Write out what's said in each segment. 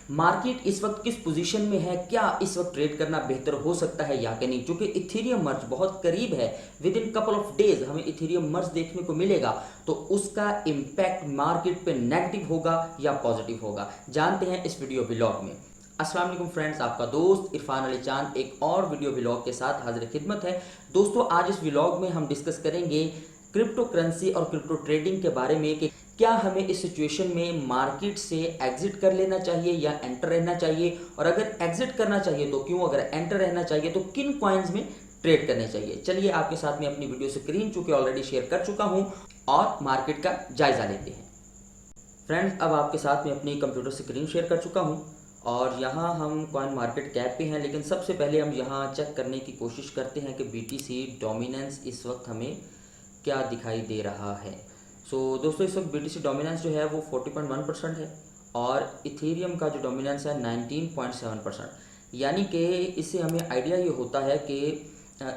Market इस वक्त किस पोजीशन में है, क्या इस वक्त ट्रेड करना बेहतर हो सकता है या कि नहीं। क्योंकि इथेरियम मर्ज बहुत करीब है, with in couple of days हमें इथेरियम मर्ज देखने को मिलेगा, तो उसका इम्पैक्ट मार्केट पे नेगेटिव होगा या पॉजिटिव होगा, जानते हैं इस वीडियो व्लॉग में। अस्सलाम वालेकुम फ्रेंड्स, आपका दोस्त इरफान अली चांद एक और वीडियो व्लॉग के साथ हाजिर खिदमत है। दोस्तों, आज इस व्लॉग में हम डिस्कस करेंगे क्रिप्टो करेंसी और क्रिप्टो ट्रेडिंग के बारे में कि क्या हमें इस सिचुएशन में मार्केट से एग्जिट कर लेना चाहिए या एंटर रहना चाहिए, और अगर एग्जिट करना चाहिए तो क्यों, अगर एंटर रहना चाहिए तो किन कॉइन्स में ट्रेड करने चाहिए। चलिए आपके साथ में अपनी वीडियो स्क्रीन चूंकि ऑलरेडी शेयर कर चुका हूं और मार्केट का जायजा लेते हैं। फ्रेंड्स, अब आपके साथ में अपनी कंप्यूटर स्क्रीन शेयर कर चुका हूं और यहाँ हम कॉइन मार्केट कैप पे हैं, लेकिन सबसे पहले हम यहाँ चेक करने की कोशिश करते हैं कि BTC डोमिनेंस इस वक्त हमें क्या दिखाई दे रहा है। दोस्तों, इस वक्त BTC डोमिनेंस जो है वो 40.1% है और इथेरियम का जो डोमिनेंस है 19.7%। यानी कि इससे हमें आइडिया ये होता है कि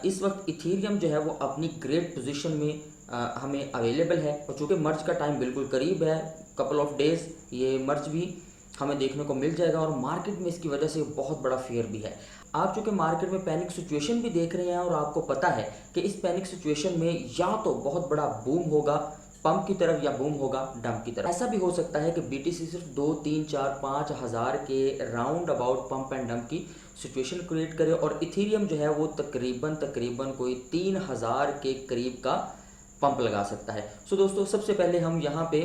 इस वक्त इथेरियम जो है वो अपनी ग्रेट पोजीशन में हमें अवेलेबल है, और चूँकि मर्ज का टाइम बिल्कुल करीब है, कपल ऑफ डेज ये मर्ज भी हमें देखने को मिल जाएगा और मार्केट में इसकी वजह से बहुत बड़ा फेयर भी है। आप चूँकि मार्केट में पैनिक सिचुएशन भी देख रहे हैं और आपको पता है कि इस पैनिक सिचुएशन में या तो बहुत बड़ा बूम होगा पंप की तरफ या बूम होगा डंप की तरफ। ऐसा भी हो सकता है कि BTC सिर्फ 2, 3, 4, 5 हज़ार के round about pump and dump की सिचुएशन क्रिएट करे और इथेरियम जो है वो तकरीबन कोई 3000 के करीब का पंप लगा सकता है। दोस्तों, सबसे पहले हम यहाँ पे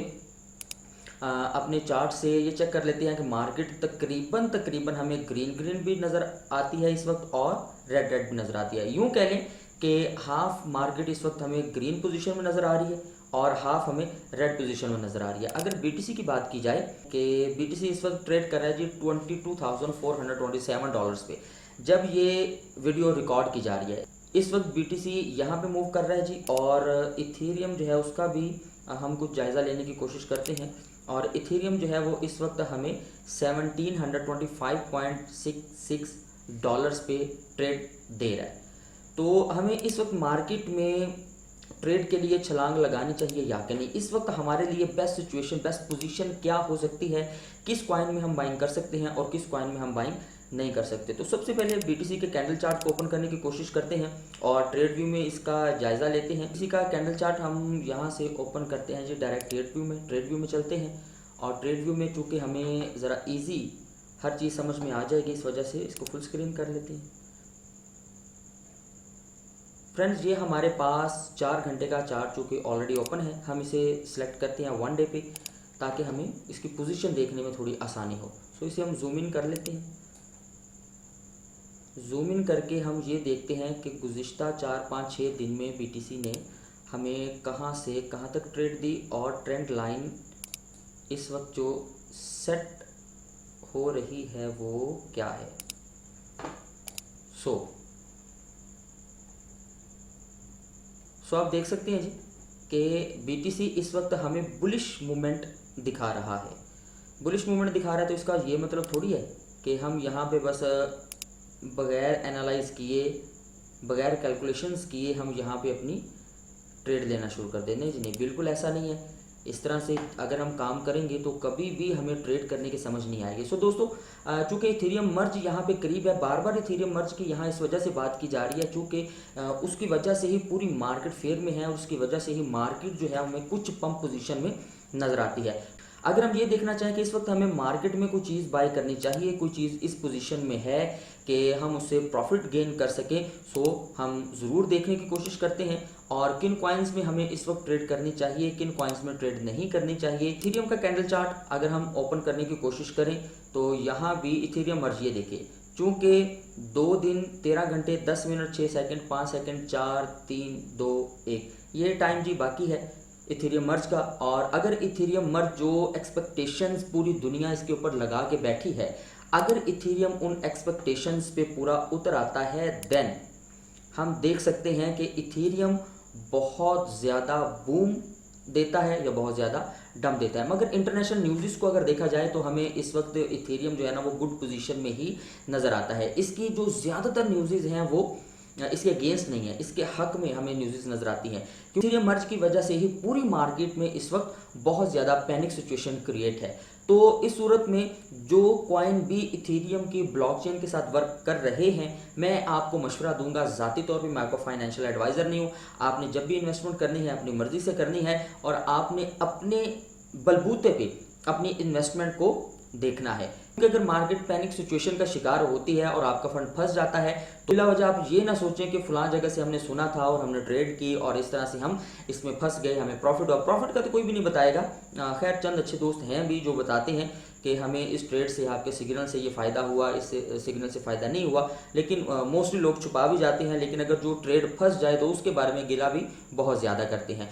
अपने चार्ट से ये चेक कर लेते हैं कि मार्केट तकरीबन हमें ग्रीन भी नज़र आती है इस वक्त और रेड भी नज़र आती है। यूँ कह लें कि हाफ मार्केट इस वक्त हमें ग्रीन पोजीशन में नज़र आ रही है और हाफ हमें रेड पोजीशन में नज़र आ रही है। अगर BTC की बात की जाए कि BTC इस वक्त ट्रेड कर रहा है जी $22,427 पे, जब ये वीडियो रिकॉर्ड की जा रही है। इस वक्त BTC यहाँ पे मूव कर रहा है जी, और इथेरियम जो है उसका भी हम कुछ जायज़ा लेने की कोशिश करते हैं। और इथेरियम जो है वो इस वक्त हमें $1725.66 पे ट्रेड दे रहा है। तो हमें इस वक्त मार्केट में ट्रेड के लिए छलांग लगानी चाहिए या कि नहीं। इस वक्त हमारे लिए बेस्ट सिचुएशन, बेस्ट पोजीशन क्या हो सकती है, किस कॉइन में हम बाइंग कर सकते हैं और किस कॉइन में हम बाइंग नहीं कर सकते। तो सबसे पहले BTC के कैंडल चार्ट को ओपन करने की कोशिश करते हैं और ट्रेड व्यू में इसका जायज़ा लेते हैं। इसी का कैंडल चार्ट हम यहाँ से ओपन करते हैं जी, डायरेक्ट ट्रेड व्यू में चलते हैं और ट्रेड व्यू में चूँकि हमें ज़रा ईजी हर चीज़ समझ में आ जाएगी, इस वजह से इसको फुल स्क्रीन कर लेते हैं। फ्रेंड्स, ये हमारे पास 4 घंटे का चार्ट चूँकि ऑलरेडी ओपन है, हम इसे सिलेक्ट करते हैं 1 डे पे ताकि हमें इसकी पोजीशन देखने में थोड़ी आसानी हो। इसे हम जूम इन कर लेते हैं। जूम इन करके हम ये देखते हैं कि गुज़िश्ता 4, 5, 6 दिन में BTC ने हमें कहाँ से कहाँ तक ट्रेड दी और ट्रेंड लाइन इस वक्त जो सेट हो रही है वो क्या है। आप देख सकते हैं जी कि BTC इस वक्त हमें बुलिश मूवमेंट दिखा रहा है। बुलिश मूवमेंट दिखा रहा है तो इसका ये मतलब थोड़ी है कि हम यहाँ पे बस बग़ैर एनालाइज किए, बग़ैर कैलकुलेशंस किए हम यहाँ पे अपनी ट्रेड लेना शुरू कर दें। नहीं, बिल्कुल ऐसा नहीं है। इस तरह से अगर हम काम करेंगे तो कभी भी हमें ट्रेड करने की समझ नहीं आएगी। दोस्तों, चूँकि इथेरियम मर्ज यहाँ पे करीब है, बार बार इथेरियम मर्ज की यहाँ इस वजह से बात की जा रही है चूँकि उसकी वजह से ही पूरी मार्केट फेयर में है और उसकी वजह से ही मार्केट जो है हमें कुछ पंप पोजीशन में नज़र आती है। अगर हम ये देखना चाहें कि इस वक्त हमें मार्केट में कोई चीज़ बाय करनी चाहिए, कोई चीज़ इस पोजीशन में है कि हम उससे प्रॉफिट गेन कर सकें, हम ज़रूर देखने की कोशिश करते हैं और किन कॉइन्स में हमें इस वक्त ट्रेड करनी चाहिए, किन कॉइन्स में ट्रेड नहीं करनी चाहिए। इथेरियम का कैंडल चार्ट अगर हम ओपन करने की कोशिश करें तो यहाँ भी इथेरियम मर्ज ये देखिए, चूँकि 2 दिन 13 घंटे 10 मिनट 6 सेकंड 5 सेकंड 4 3 2 1 ये टाइम जी बाकी है इथेरियम मर्ज का। और अगर इथेरियम मर्ज जो एक्सपेक्टेशंस पूरी दुनिया इसके ऊपर लगा के बैठी है, अगर इथेरियम उन एक्सपेक्टेशंस पे पूरा उतर आता है, देन हम देख सकते हैं कि इथेरियम बहुत ज़्यादा बूम देता है या बहुत ज़्यादा डंप देता है। मगर इंटरनेशनल न्यूज़ को अगर देखा जाए तो हमें इस वक्त इथेरियम जो है ना वो गुड पोजीशन में ही नज़र आता है। इसकी जो ज़्यादातर न्यूज़ हैं वो इसके अगेंस्ट नहीं है, इसके हक में हमें न्यूज़ नज़र आती हैं, क्योंकि ये मर्ज की वजह से ही पूरी मार्केट में इस वक्त बहुत ज़्यादा पैनिक सिचुएशन क्रिएट है। तो इस सूरत में जो कॉइन भी इथेरियम की ब्लॉकचेन के साथ वर्क कर रहे हैं, मैं आपको मशवरा दूंगा, ज़ाती तौर पे मैं आपको फाइनेंशियल एडवाइज़र नहीं हूँ। आपने जब भी इन्वेस्टमेंट करनी है अपनी मर्ज़ी से करनी है और आपने अपने बलबूते पे अपनी इन्वेस्टमेंट को देखना है। क्योंकि अगर मार्केट पैनिक सिचुएशन का शिकार होती है और आपका फंड फंस जाता है तो बिला वजह आप ये ना सोचें कि फलां जगह से हमने सुना था और हमने ट्रेड की और इस तरह से हम इसमें फंस गए, हमें प्रॉफिट हुआ। प्रॉफिट का तो कोई भी नहीं बताएगा। खैर चंद अच्छे दोस्त हैं भी जो बताते हैं कि हमें इस ट्रेड से, आपके सिग्नल से ये फ़ायदा हुआ, इस सिग्नल से फ़ायदा नहीं हुआ, लेकिन मोस्टली लोग छुपा भी जाते हैं। लेकिन अगर जो ट्रेड फंस जाए तो उसके बारे में गिला भी बहुत ज़्यादा करते हैं।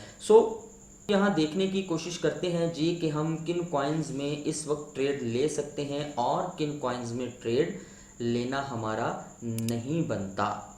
यहाँ देखने की कोशिश करते हैं जी कि हम किन कॉइन्स में इस वक्त ट्रेड ले सकते हैं और किन कॉइन्स में ट्रेड लेना हमारा नहीं बनता।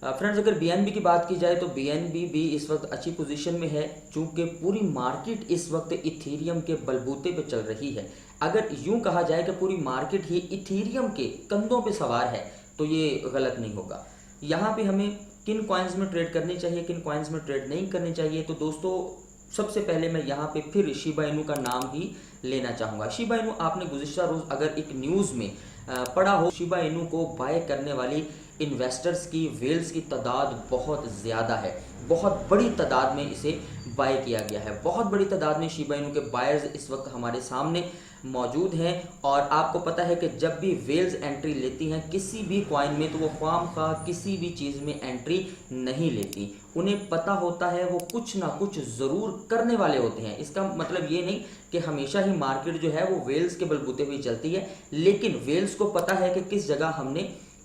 फ्रेंड्स, अगर बीएनबी की बात की जाए तो बीएनबी भी इस वक्त अच्छी पोजीशन में है, चूंकि पूरी मार्केट इस वक्त इथेरियम के बलबूते पे चल रही है। अगर यूं कहा जाए कि पूरी मार्केट ही इथेरियम के कंधों पे सवार है तो ये गलत नहीं होगा। यहाँ पे हमें किन कॉइन्स में ट्रेड करनी चाहिए, किन कॉइन्स में ट्रेड नहीं करनी चाहिए, तो दोस्तों सबसे पहले मैं यहाँ पे फिर शिबा इनू का नाम ही लेना चाहूँगा। शिबा इनू आपने गुज़िश्ता रोज़ अगर एक न्यूज़ में पढ़ा हो, शिबा इनू को बाय करने वाली इन्वेस्टर्स की, वेल्स की तादाद बहुत ज़्यादा है। बहुत बड़ी तादाद में इसे बाय किया गया है। बहुत बड़ी तादाद में शिबा इनू के बायर्स इस वक्त हमारे सामने मौजूद हैं। और आपको पता है कि जब भी वेल्स एंट्री लेती हैं किसी भी कॉइन में तो वो ख्वामखा किसी भी चीज़ में एंट्री नहीं लेती। उन्हें पता होता है वो कुछ ना कुछ ज़रूर करने वाले होते हैं। इसका मतलब ये नहीं कि हमेशा ही मार्केट जो है वो वेल्स के बलबूते हुई चलती है, लेकिन वेल्स को पता है कि किस जगह हमने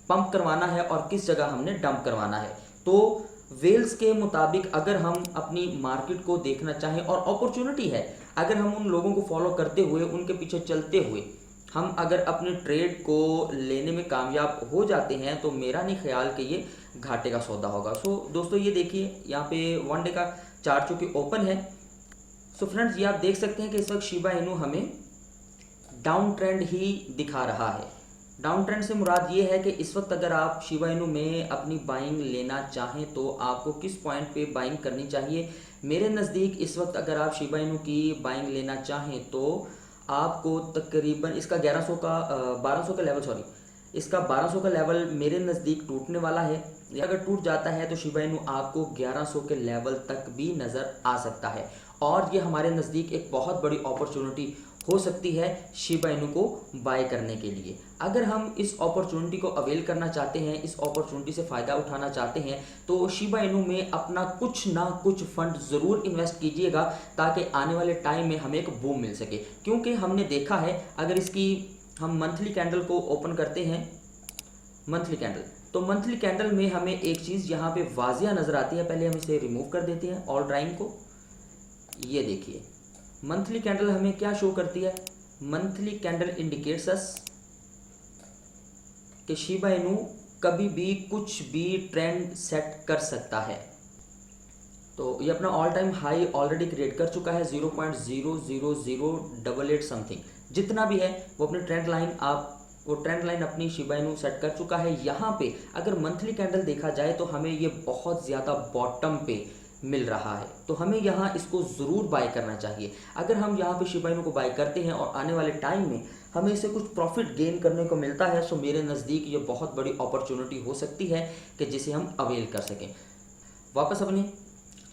पंप करवाना है और किस जगह हमने डंप करवाना है। तो वेल्स के मुताबिक अगर हम अपनी मार्केट को देखना चाहें और अपॉर्चुनिटी है, अगर हम उन लोगों को फॉलो करते हुए, उनके पीछे चलते हुए हम अगर अपने ट्रेड को लेने में कामयाब हो जाते हैं तो मेरा नहीं ख्याल कि ये घाटे का सौदा होगा। सो दोस्तों ये देखिए यहाँ पे वन डे का चार्ट चूँकि ओपन है। सो फ्रेंड्स ये आप देख सकते हैं कि इस वक्त शिबा इनू हमें डाउन ट्रेंड ही दिखा रहा है। डाउन ट्रेंड से मुराद ये है कि इस वक्त अगर आप शिबा इनू में अपनी बाइंग लेना चाहें तो आपको किस पॉइंट पे बाइंग करनी चाहिए। मेरे नज़दीक इस वक्त अगर आप शिबा इनू की बाइंग लेना चाहें तो आपको तकरीबन इसका 1100 का 1200 का लेवल, सॉरी इसका 1200 का लेवल मेरे नज़दीक टूटने वाला है। अगर टूट जाता है तो शिबा इनू आपको 1100 के लेवल तक भी नज़र आ सकता है और ये हमारे नज़दीक एक बहुत बड़ी अपॉर्चुनिटी हो सकती है शिबा इनू को बाय करने के लिए। अगर हम इस अपॉर्चुनिटी को अवेल करना चाहते हैं, इस अपॉर्चुनिटी से फ़ायदा उठाना चाहते हैं तो शिबा इनू में अपना कुछ ना कुछ फंड ज़रूर इन्वेस्ट कीजिएगा ताकि आने वाले टाइम में हमें एक बूम मिल सके। क्योंकि हमने देखा है, अगर इसकी हम मंथली कैंडल को ओपन करते हैं, मंथली कैंडल, तो मंथली कैंडल में हमें एक चीज़ यहाँ पे वाजिया नज़र आती है। पहले हम इसे रिमूव कर देते हैं ऑल ड्राइंग को। ये देखिए मंथली कैंडल हमें क्या शो करती है। मंथली कैंडल इंडिकेट्स अस कि शिबा इनू कभी भी कुछ भी ट्रेंड सेट कर सकता है। तो ये अपना all time high already create कर चुका है 0.00088 समथिंग, जितना भी है वो अपनी ट्रेंड लाइन, आप वो ट्रेंड लाइन अपनी शिबा इनू सेट कर चुका है। यहाँ पे अगर मंथली कैंडल देखा जाए तो हमें ये बहुत ज़्यादा बॉटम पे मिल रहा है, तो हमें यहाँ इसको ज़रूर बाय करना चाहिए। अगर हम यहाँ पे शिबा इनू को बाय करते हैं और आने वाले टाइम में हमें इससे कुछ प्रॉफिट गेन करने को मिलता है तो मेरे नज़दीक ये बहुत बड़ी अपॉर्चुनिटी हो सकती है कि जिसे हम अवेल कर सकें। वापस अपने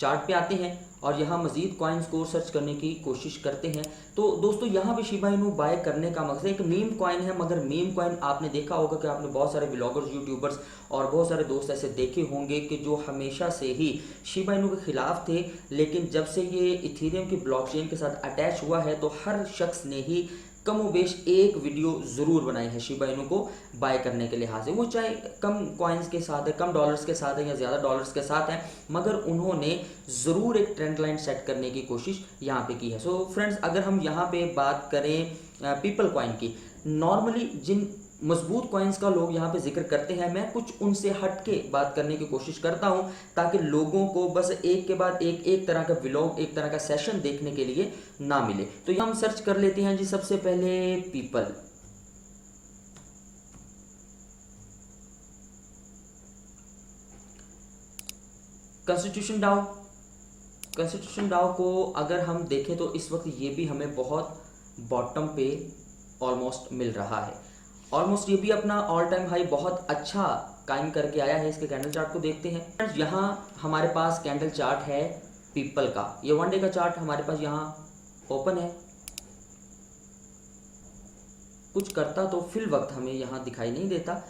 चार्ट पे आते हैं और यहाँ मज़ीद कॉइन्स को सर्च करने की कोशिश करते हैं। तो दोस्तों यहाँ पे शिबा इनू बाय करने का मकसद एक मीम कॉइन है, मगर मीम कॉइन आपने देखा होगा कि आपने बहुत सारे ब्लॉगर्स, यूट्यूबर्स और बहुत सारे दोस्त ऐसे देखे होंगे कि जो हमेशा से ही शिबा इनू के ख़िलाफ़ थे, लेकिन जब से ये इथेरियम की ब्लॉकचेन के साथ अटैच हुआ है तो हर शख्स ने ही कमोबेश एक वीडियो ज़रूर बनाई है शिबा इनू को बाय करने के लिहाज से। वो चाहे कम कॉइन्स के साथ है, कम डॉलर्स के साथ है या ज़्यादा डॉलर्स के साथ है, मगर उन्होंने ज़रूर एक ट्रेंड लाइन सेट करने की कोशिश यहाँ पे की है। सो फ्रेंड्स, अगर हम यहाँ पे बात करें पीपल कॉइन की, नॉर्मली जिन मजबूत कॉइन्स का लोग यहाँ पे जिक्र करते हैं, मैं कुछ उनसे हट के बात करने की कोशिश करता हूँ ताकि लोगों को बस एक के बाद एक तरह का व्लॉग, एक तरह का सेशन देखने के लिए ना मिले। तो यहाँ हम सर्च कर लेते हैं जी सबसे पहले पीपल। कॉन्स्टिट्यूशन डाउ को अगर हम देखें तो इस वक्त ये भी हमें बहुत बॉटम पे ऑलमोस्ट मिल रहा है। ऑलमोस्ट ये भी अपना ऑल टाइम हाई बहुत अच्छा कायम करके आया है। इसके कैंडल चार्ट को देखते हैं। यहाँ हमारे पास कैंडल चार्ट है पीपल का। ये 1 डे का चार्ट हमारे पास यहाँ ओपन है। कुछ करता तो फिल वक्त हमें यहाँ दिखाई नहीं देता,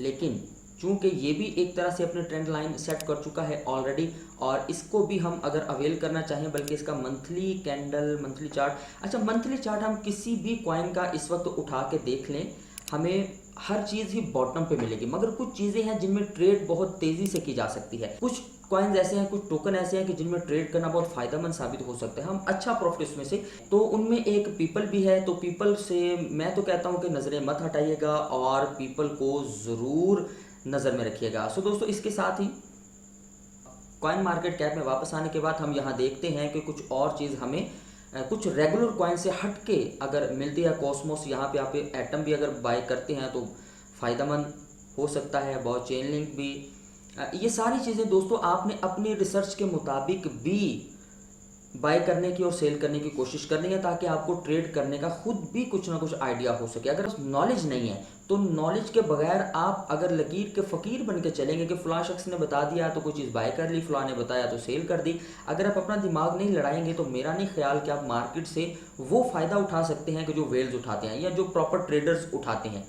लेकिन चूंकि ये भी एक तरह से अपने ट्रेंड लाइन सेट कर चुका है ऑलरेडी, और इसको भी हम अगर अवेल करना चाहें, बल्कि इसका मंथली कैंडल, मंथली चार्ट, अच्छा मंथली चार्ट हम किसी भी कॉइन का इस वक्त उठा के देख लें, हमें हर चीज़ ही बॉटम पे मिलेगी। मगर कुछ चीज़ें हैं जिनमें ट्रेड बहुत तेज़ी से की जा सकती है। कुछ कॉइन्स ऐसे हैं, कुछ टोकन ऐसे हैं कि जिनमें ट्रेड करना बहुत फायदेमंद साबित हो सकता है, हम अच्छा प्रॉफिट उसमें से। तो उनमें एक पीपल भी है। तो पीपल से मैं तो कहता हूं कि नज़रें मत हटाइएगा और पीपल को ज़रूर नज़र में रखिएगा। सो दोस्तों, इसके साथ ही कॉइन मार्केट कैप में वापस आने के बाद हम यहाँ देखते हैं कि कुछ और चीज़ हमें कुछ रेगुलर कॉइन से हट के अगर मिलती है। कॉस्मोस, यहाँ पे आप एटम भी अगर बाय करते हैं तो फ़ायदेमंद हो सकता है। बहुत चेन लिंक भी, ये सारी चीज़ें दोस्तों आपने अपनी रिसर्च के मुताबिक भी बाय करने की और सेल करने की कोशिश करनी है, ताकि आपको ट्रेड करने का खुद भी कुछ ना कुछ आइडिया हो सके। अगर नॉलेज नहीं है तो नॉलेज के बगैर आप अगर लकीर के फ़कीर बन के चलेंगे कि फ़लाँ शख्स ने बता दिया तो कोई चीज़ बाय कर ली, फ़लाँ ने बताया तो सेल कर दी, अगर आप अपना दिमाग नहीं लड़ाएंगे तो मेरा नहीं ख्याल कि आप मार्केट से वो फ़ायदा उठा सकते हैं कि जो वेल्स उठाते हैं या जो प्रॉपर ट्रेडर्स उठाते हैं।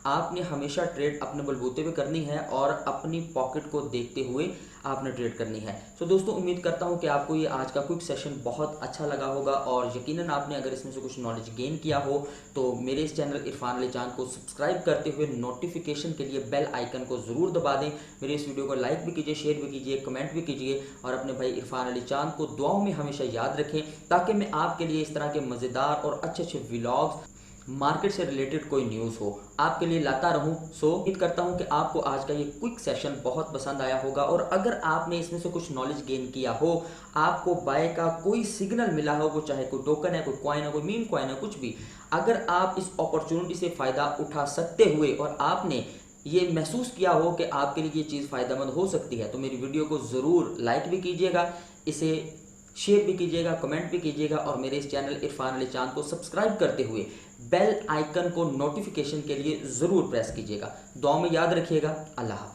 आपने हमेशा ट्रेड अपने बलबूते पे करनी है और अपनी पॉकेट को देखते हुए आपने ट्रेड करनी है। सो दोस्तों, उम्मीद करता हूँ कि आपको ये आज का क्विक सेशन बहुत अच्छा लगा होगा, और यकीनन आपने अगर इसमें से कुछ नॉलेज गेन किया हो तो मेरे इस चैनल इरफान अली चांद को सब्सक्राइब करते हुए नोटिफिकेशन के लिए बेल आइकन को ज़रूर दबा दें। मेरे इस वीडियो को लाइक भी कीजिए, शेयर भी कीजिए, कमेंट भी कीजिए, और अपने भाई इरफान अली चांद को दुआओं में हमेशा याद रखें, ताकि मैं आपके लिए इस तरह के मज़ेदार और अच्छे अच्छे व्लॉग्स, मार्केट से रिलेटेड कोई न्यूज़ हो, आपके लिए लाता रहूं। सो उम्मीद करता हूं कि आपको आज का ये क्विक सेशन बहुत पसंद आया होगा, और अगर आपने इसमें से कुछ नॉलेज गेन किया हो, आपको बाय का कोई सिग्नल मिला हो, वो चाहे कोई टोकन है, कोई कॉइन है, कोई मीम कॉइन है, कुछ भी, अगर आप इस अपॉर्चुनिटी से फ़ायदा उठा सकते हुए और आपने ये महसूस किया हो कि आपके लिए ये चीज़ फ़ायदेमंद हो सकती है, तो मेरी वीडियो को ज़रूर लाइक भी कीजिएगा, इसे शेयर भी कीजिएगा, कमेंट भी कीजिएगा, और मेरे इस चैनल इरफान अली चांद को सब्सक्राइब करते हुए बेल आइकन को नोटिफिकेशन के लिए ज़रूर प्रेस कीजिएगा। दुआ में याद रखिएगा। अल्लाह हाफ़िज़।